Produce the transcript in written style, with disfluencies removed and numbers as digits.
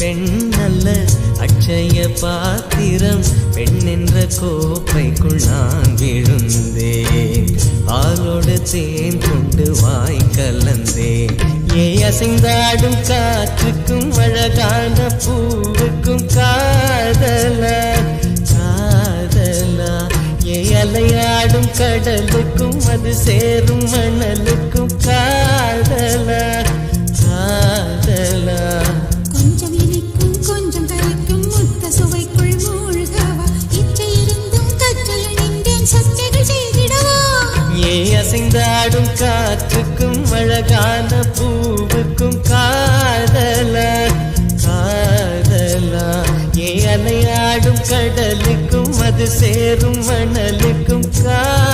பெண் நல்ல அட்சய பாத்திரம், பெண் என்ற கோப்பைக்குள் நான் விழுந்தேன். பாலோடு தேன் கொண்டு வாய் கலந்தேன். ஏ அசைந்தாடும் காற்றுக்கும் அழகான பூவுக்கும் காதலா காதலா. ஏ அலையாடும் கடலுக்கும் அது சேரும் மணலுக்கும் காதலா காதலா. கொஞ்சம் இனிக்கும் கொஞ்சம் கரைக்கும் முத்த சுவைக்குள் மூழ்கவா, இச்சை இருந்தும் கற்றல் நின்றேன் சக்திகள் செய்திடவா. ஏ அசைந்தாடும் காற்றுக்கும் அழகான பூவுக்கும் காதலா காதலா. ஏ அலையாடும் கடலுக்கும் அது சேரும் மணலுக்கும் காதலா.